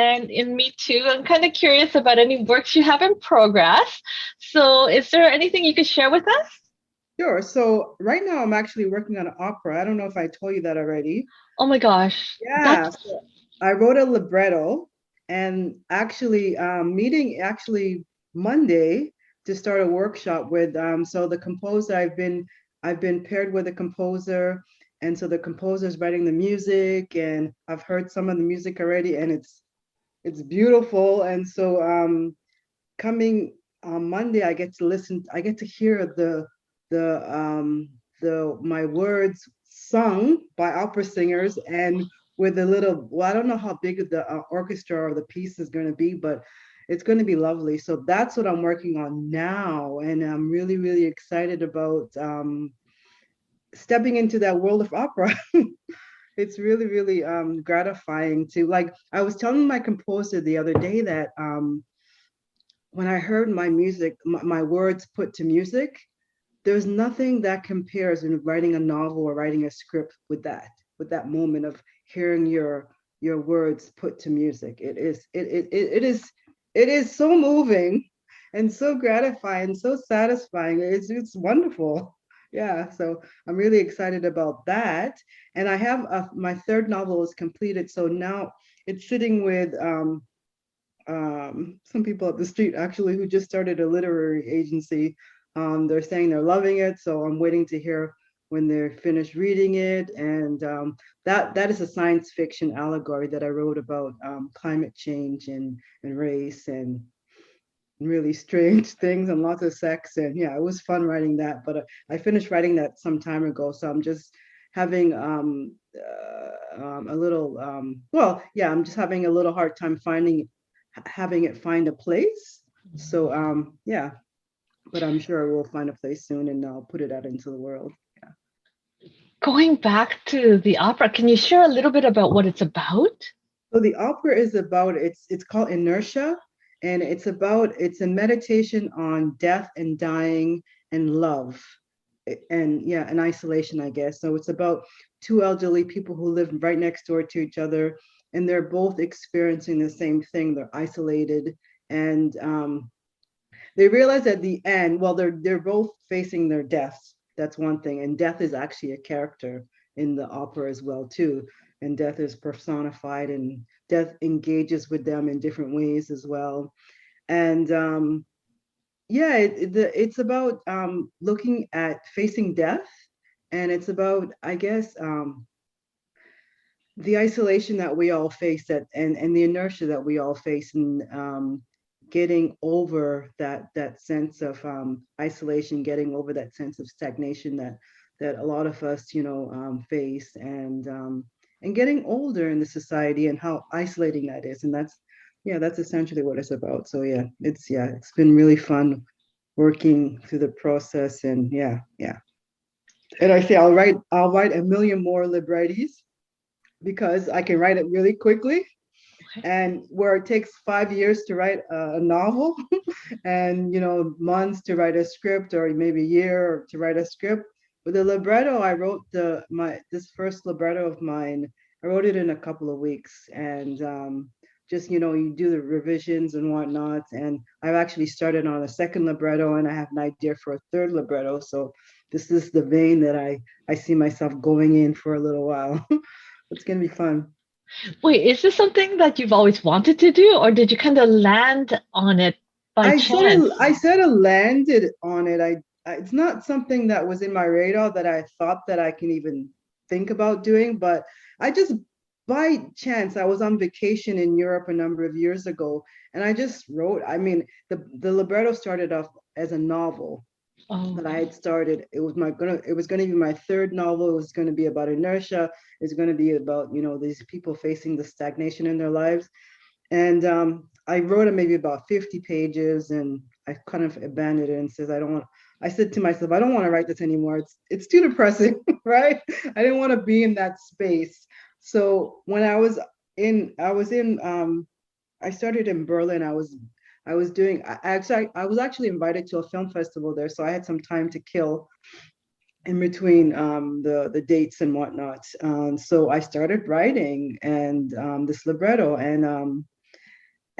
and in me too. I'm kind of curious about any works you have in progress. So, is there anything you could share with us? Sure. So right now I'm actually working on an opera. I don't know if I told you that already. Oh my gosh, Yeah. that's So I wrote a libretto and actually meeting actually Monday to start a workshop with so the composer I've been paired with a composer, and so the composer is writing the music, and I've heard some of the music already, and it's beautiful. And so coming on Monday, I get to hear the my words sung by opera singers, and with a little, well, I don't know how big the orchestra or the piece is going to be, but it's going to be lovely. So that's what I'm working on now, and I'm really, really excited about stepping into that world of opera. It's really, really gratifying to, like, I was telling my composer the other day that when I heard my music, my words put to music, there's nothing that compares in writing a novel or writing a script with that moment of hearing your words put to music. It is so moving and so gratifying, so satisfying. It's wonderful. Yeah, so I'm really excited about that. And I have my third novel is completed, so now it's sitting with some people up the street actually who just started a literary agency. They're saying they're loving it, so I'm waiting to hear when they're finished reading it. And that is a science fiction allegory that I wrote about climate change and race and really strange things and lots of sex. And yeah, it was fun writing that. But I finished writing that some time ago, so I'm just having a little well, yeah, I'm just having a little hard time having it find a place. So yeah, but I'm sure we'll find a place soon and I'll put it out into the world. Yeah. going back to the opera. Can you share a little bit about what it's about? So the opera is about it's called Inertia, and it's a meditation on death and dying and love, and yeah, and isolation, I guess. So it's about two elderly people who live right next door to each other, and they're both experiencing the same thing. They're isolated, and they realize at the end, well, they're both facing their deaths. That's one thing, and death is actually a character in the opera as well too. And death is personified, and death engages with them in different ways as well. And yeah, it's about looking at facing death, and it's about, I guess, the isolation that we all face, and the inertia that we all face, and getting over that sense of isolation, getting over that sense of stagnation that a lot of us, face, and getting older in the society and how isolating that is. And that's essentially what it's about. So it's been really fun working through the process, and yeah. And I say I'll write a million more librettis because I can write it really quickly. And where it takes 5 years to write a novel, and months to write a script, or maybe a year to write a script. With the libretto, I wrote this first libretto of mine. I wrote it in a couple of weeks, and just you do the revisions and whatnot. And I've actually started on a second libretto, and I have an idea for a third libretto. So this is the vein that I see myself going in for a little while. It's gonna be fun. Wait, is this something that you've always wanted to do, or did you kind of land on it by chance? I sort of landed on it. It's not something that was in my radar that I thought that I can even think about doing, but I just by chance I was on vacation in Europe a number of years ago, and I just wrote. I mean, the libretto started off as a novel Oh, that I had started. It was gonna be my third novel. It was gonna be about inertia. It's gonna be about these people facing the stagnation in their lives. And I wrote it maybe about 50 pages, and I kind of abandoned it and I said to myself, I don't want to write this anymore. It's too depressing, right? I didn't want to be in that space. So when I started in Berlin. I was actually invited to a film festival there, so I had some time to kill in between the dates and whatnot. So I started writing and this libretto, and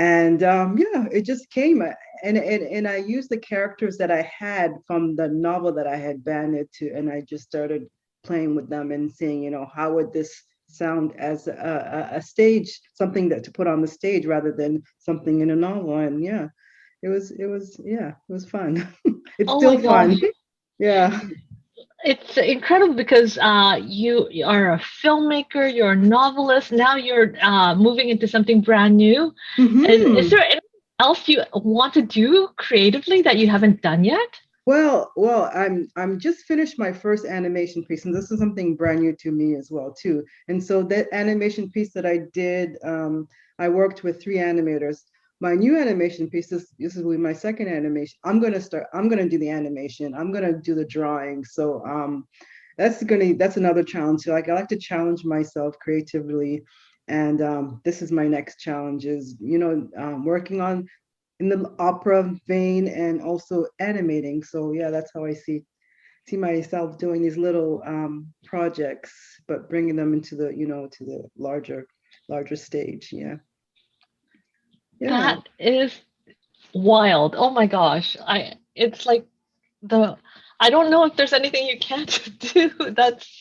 And yeah, it just came. And I used the characters that I had from the novel that I had banded to, and I just started playing with them and seeing, how would this sound as a stage, something that to put on the stage rather than something in a novel. And yeah, it was fun. It's Oh my still fun. gosh. Yeah. It's incredible because you are a filmmaker, you're a novelist, now you're moving into something brand new. Is Hmm. there anything else you want to do creatively that you haven't done yet? Well, I'm just finished my first animation piece, and this is something brand new to me as well too. And so that animation piece that I did, I worked with three animators. My new animation piece, this will be my second animation. I'm gonna do the animation. I'm gonna do the drawing. So that's another challenge. So like I like to challenge myself creatively. And this is my next challenge is, working on in the opera vein and also animating. So yeah, that's how I see myself doing these little projects, but bringing them into the to the larger stage. Yeah, yeah. That is wild. Oh my gosh. It's like the I don't know if there's anything you can't do. That's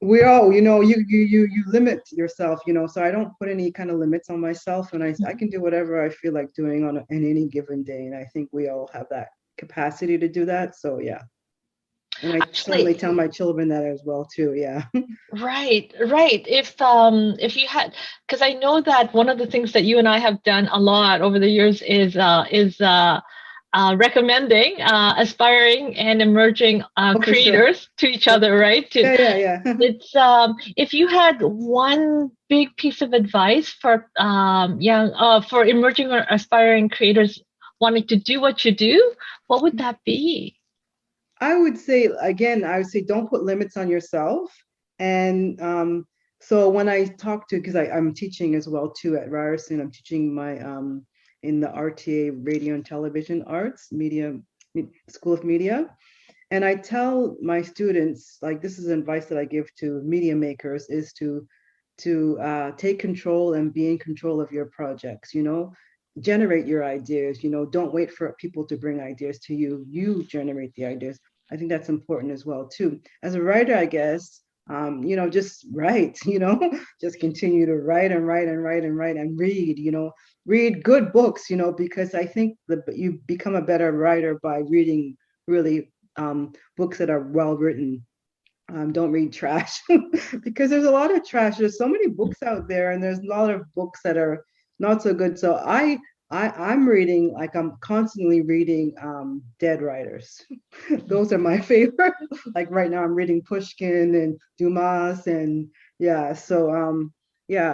We all, you limit yourself, so I don't put any kind of limits on myself, and I can do whatever I feel like doing in any given day, and I think we all have that capacity to do that. So yeah, and I certainly actually tell my children that as well too. Yeah. right, right. If you had, because I know that one of the things that you and I have done a lot over the years is recommending aspiring and emerging Oh, for sure. creators to each other, right? To Yeah, yeah, yeah. it's if you had one big piece of advice for young for emerging or aspiring creators wanting to do what you do, what would that be? I would say again, I would say don't put limits on yourself. And so when I talk to, because I'm teaching as well too at Ryerson, I'm teaching my in the RTA Radio and Television Arts Media School of Media. And I tell my students, like this is advice that I give to media makers, is to take control and be in control of your projects. Generate your ideas. Don't wait for people to bring ideas to you. You generate the ideas. I think that's important as well too. As a writer, I guess, just write. Just continue to write and write and write and write and read. Read good books. Because I think that you become a better writer by reading really books that are well written. Don't read trash because there's a lot of trash. There's so many books out there, and there's a lot of books that are not so good. So I'm reading, like I'm constantly reading dead writers. Those are my favorite. Like right now, I'm reading Pushkin and Dumas, and yeah. So yeah,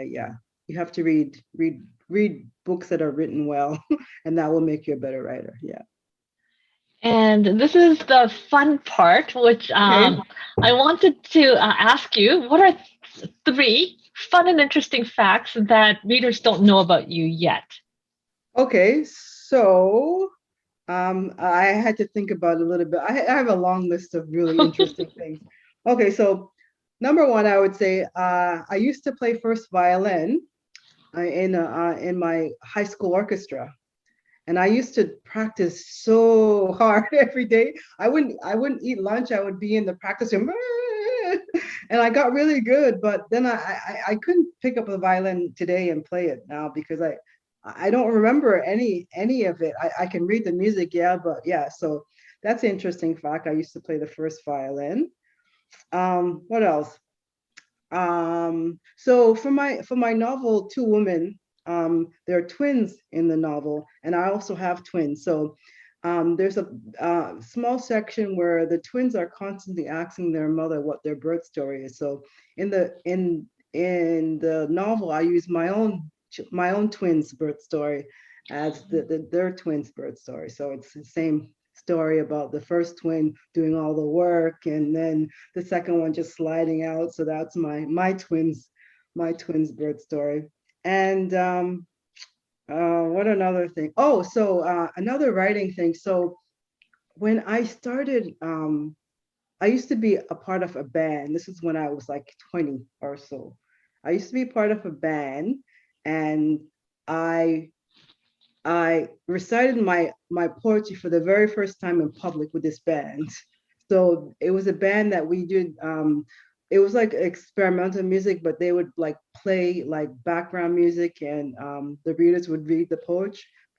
yeah, you have to read books that are written well, and that will make you a better writer. Yeah. And this is the fun part, which Okay. I wanted to ask you. What are three fun and interesting facts that readers don't know about you yet? Okay. So I had to think about it a little bit. I have a long list of really interesting things. Okay, so number one, I would say I used to play first violin in my high school orchestra, and I used to practice so hard every day. I wouldn't eat lunch. I would be in the practice room, and I got really good. But then I couldn't pick up a violin today and play it now because I don't remember any of it. I can read the music, yeah, but yeah. So that's an interesting fact. I used to play the first violin. What else? So for my novel, Two Women, there are twins in the novel, and I also have twins. So there's a small section where the twins are constantly asking their mother what their birth story is. So in the in the novel, I use my own twins' birth story as their twins' birth story. So it's the same story about the first twin doing all the work and then the second one just sliding out. So that's my twins birth story. And what another thing? Oh, so another writing thing. So when I started, I used to be a part of a band. This is when I was like 20 or so. I used to be part of a band, and I recited my poetry for the very first time in public with this band. So it was a band that we did. It was like experimental music, but they would like play like background music, and the readers would read the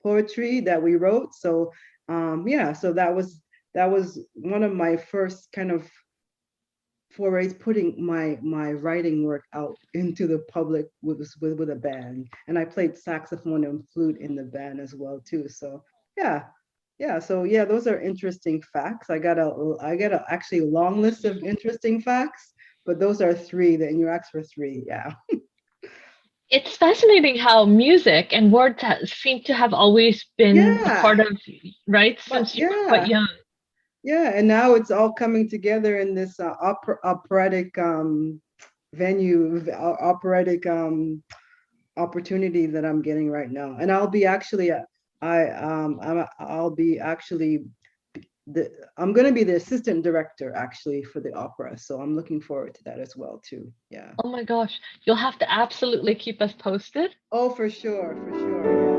poetry that we wrote. So yeah, so that was one of my first kind of forays, putting my writing work out into the public with a band. And I played saxophone and flute in the band as well too. So yeah, yeah. So yeah, those are interesting facts. I got a actually a long list of interesting facts, but those are three. That you asked for three. Yeah. It's fascinating how music and words seem to have always been a Yeah. part of, right, But since you were quite yeah. young. Yeah, and now it's all coming together in this operatic venue, operatic opportunity that I'm getting right now. And I'll be actually, I'll be actually I'm going to be the assistant director actually for the opera. So I'm looking forward to that as well too. Yeah. Oh my gosh, you'll have to absolutely keep us posted. Oh, for sure, for sure.